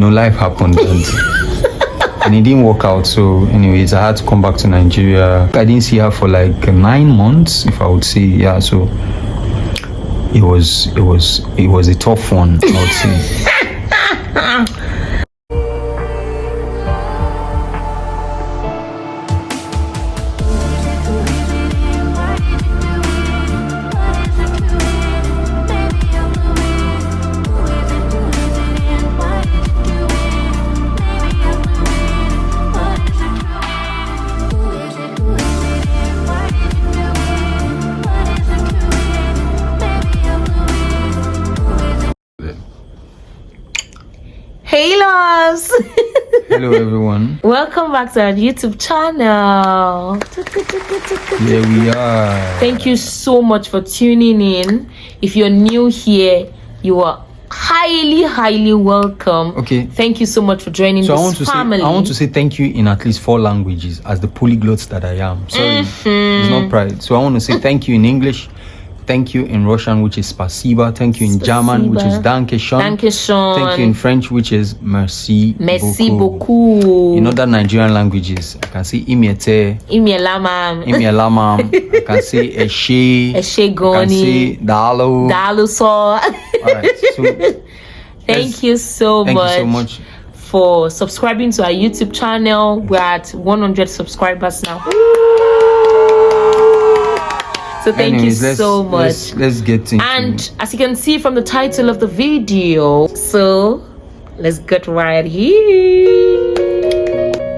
life happened and it didn't work out. So anyways, I had to come back to Nigeria. I didn't see her for like 9 months, if I would say. Yeah, so it was a tough one, I would say. Hey loves! Hello everyone. Welcome back to our YouTube channel. Here we are. Thank you so much for tuning in. If you're new here, you are highly welcome. Okay. Thank you so much for joining this family. I want to say thank you in at least 4 languages as the polyglots that I am. Sorry, it's not pride. So I want to say thank you in English. Thank you in Russian, which is spasiba. Thank you in German, which is danke schön. Danke schön. Thank you in French, which is merci beaucoup. In other Nigerian languages, I can say imiete, imielamam, I can say eshe goni, I can say dalu so. Alright, so thank you so much for subscribing to our YouTube channel. We're at 100 subscribers now. So thank you so much. Let's get into. And as you can see from the title of the video, so let's get right here.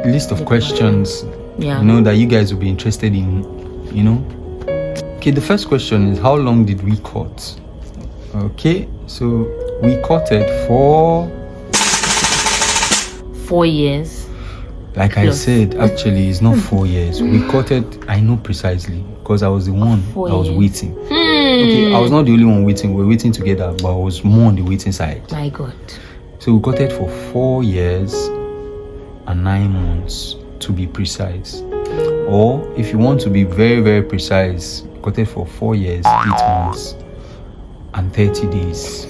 List of questions, yeah, that you guys will be interested in, Okay, the first question is, how long did we court? Okay, so we courted for 4 years. Like I said, actually, it's not 4 years. We courted, I know precisely, because I was the one that was waiting. Okay, I was not the only one waiting. We were waiting together, but I was more on the waiting side. My God. So we courted for 4 years and 9 months, to be precise. Or if you want to be very precise, we courted for 4 years, 8 months, and 30 days.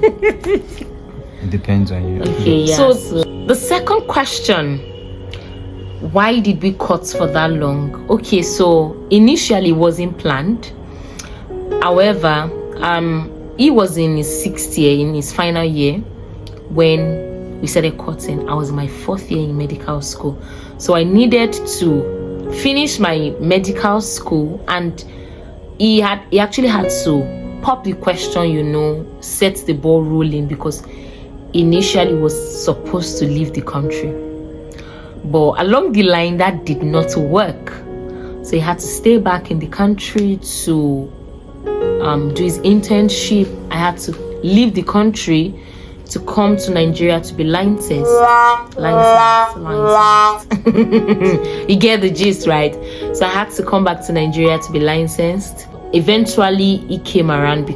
It depends on you. Okay, yeah. So the second question, why did we court for that long? Okay, so initially it wasn't planned. However, he was in his 6th year, in his final year, when we started courting. I was in my 4th year in medical school, so I needed to finish my medical school, and he actually had to pop the question, set the ball rolling, because initially was supposed to leave the country. But along the line, that did not work. So he had to stay back in the country to do his internship. I had to leave the country to come to Nigeria to be licensed. You get the gist, right? So I had to come back to Nigeria to be licensed. Eventually, he came around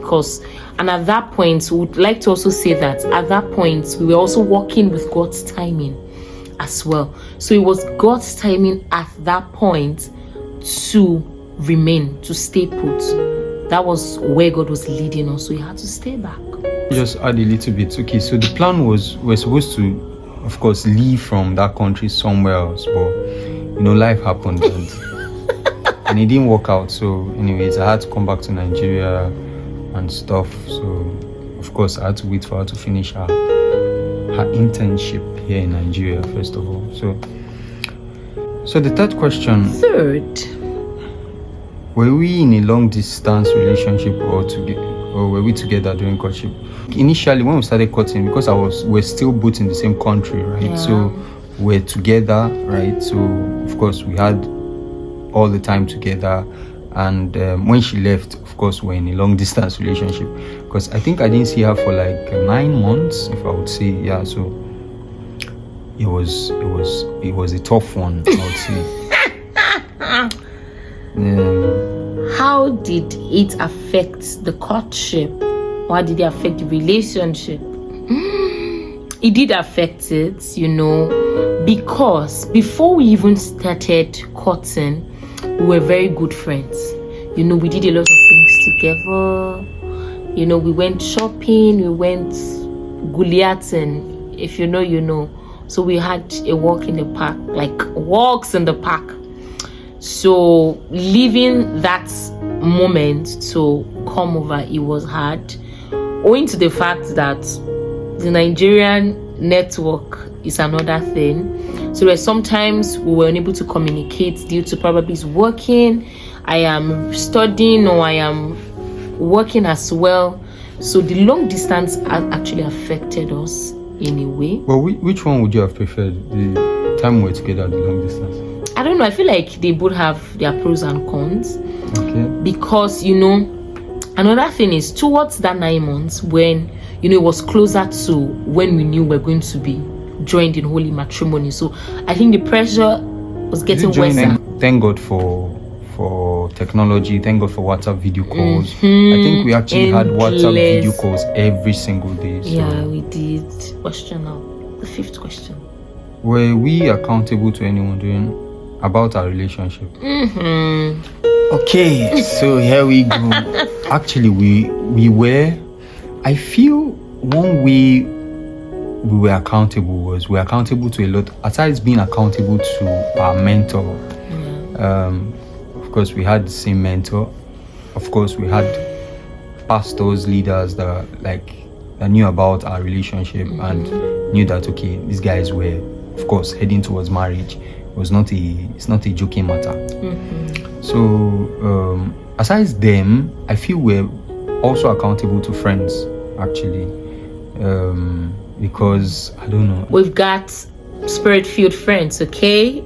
and at that point, we would like to also say that at that point, we were also working with God's timing as well. So it was God's timing at that point to remain, to stay put. That was where God was leading us, so we had to stay back. Just add a little bit. Okay, so the plan was, we're supposed to, of course, leave from that country somewhere else, but life happened and it didn't work out. So anyways, I had to come back to Nigeria and stuff. So of course I had to wait for her to finish her internship here in Nigeria first of all. So the third question. Were we in a long distance relationship or were we together during courtship? Initially, when we started courting, because we're still both in the same country, right? Yeah. So we're together, right? So of course we had all the time together, and when she left, of course, we're in a long distance relationship, because I think I didn't see her for like 9 months, if I would say. Yeah, so it was a tough one, I would say. How did it affect the courtship? How did it affect the relationship? It did affect it, because before we even started courting, we were very good friends. We did a lot of things together. We went shopping, we went Goliathing If you know, you know. So we had a walk in the park, like walks in the park. So leaving that moment to come over, it was hard, owing to the fact that the Nigerian network is another thing. So there's sometimes we were unable to communicate due to probably he's working, I am studying, or I am working as well. So the long distance actually affected us in a way. Well, which one would you have preferred? The time we were together, the long distance? I don't know. I feel like they both have their pros and cons. Okay. Because, you know, another thing is towards that 9 months when, you know, it was closer to when we knew we were going to be joined in holy matrimony. So I think the pressure was getting worse. Thank God for technology. Thank God for WhatsApp video calls. I think we actually had WhatsApp video calls every single day. So. Yeah, we did. Question now. The 5th question. Were we accountable to anyone about our relationship? Okay, so here we go. Actually, we were. I feel one way we were accountable was we were accountable to a lot. Aside being accountable to our mentor, of course we had the same mentor. Of course we had pastors, leaders that knew about our relationship and knew that okay, these guys were, of course, heading towards marriage. It's not a joking matter. So aside them, I feel we're also accountable to friends actually, because I don't know, we've got spirit-filled friends, okay?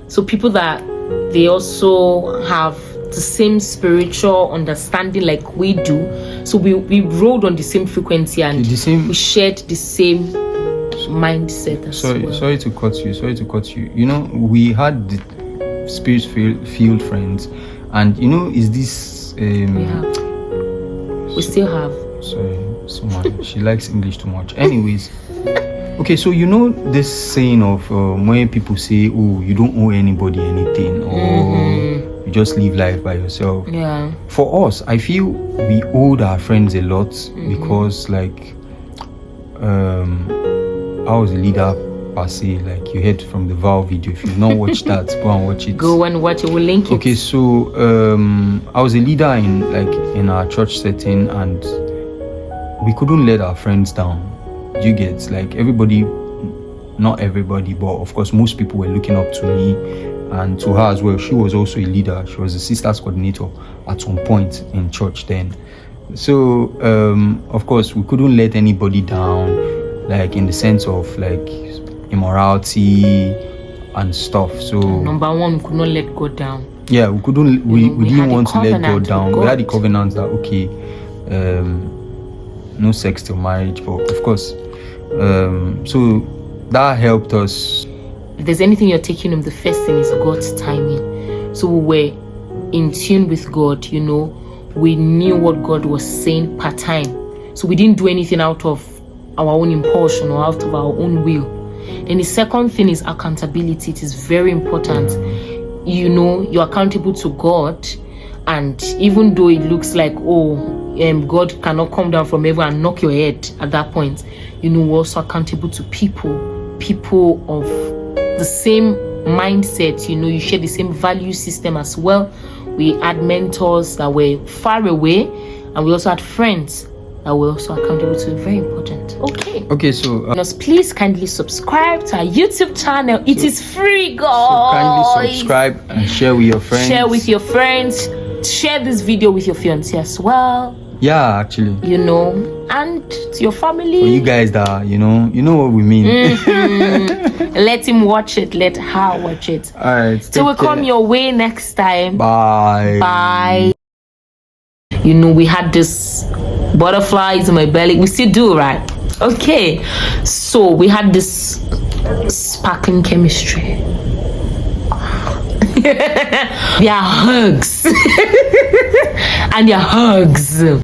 So people that they also have the same spiritual understanding like we do. So we rode on the same frequency and we shared the same mindset as well. Sorry to cut you. You know, we had the spirit-filled friends, and you know, is this we still have. Sorry, so much. She likes English too much. Anyways, okay, so you know this saying of when people say, "Oh, you don't owe anybody anything," or you just live life by yourself. Yeah. For us, I feel we owed our friends a lot because, like, I was a leader per se. Like you heard from the Vow video. If you've not watched that, go and watch it. Go and watch it. We'll link it. Okay, so I was a leader in our church setting, and we couldn't let our friends down. You get, like, everybody, not everybody, but of course most people were looking up to me and to her as well. She was also a leader. She was a sisters coordinator at some point in church then. So of course we couldn't let anybody down, like in the sense of like immorality and stuff. So number one, we could not let God down. Yeah, we couldn't. We didn't want to let God down. God. We had the covenant that okay, no sex till marriage, but of course, so that helped us. If there's anything you're taking home, the first thing is God's timing. So we were in tune with God. You know, we knew what God was saying per time. So we didn't do anything out of our own impulsion or out of our own will. And the second thing is accountability. It is very important. You know, you're accountable to God, and even though it looks like God cannot come down from heaven and knock your head at that point, you know, we're also accountable to people of the same mindset. You know, you share the same value system as well. We had mentors that were far away, and we also had friends that were also accountable to. Very important. Okay, so please kindly subscribe to our YouTube channel. It is free, guys. So kindly subscribe and share with your friends. Share this video with your fiancé as well. Yeah, actually. You know, and to your family. For you guys that you know what we mean. Let him watch it. Let her watch it. All right. So we'll come your way next time. Bye. You know, we had this butterflies in my belly. We still do, right? Okay. So we had this sparkling chemistry. Their hugs. And their hugs.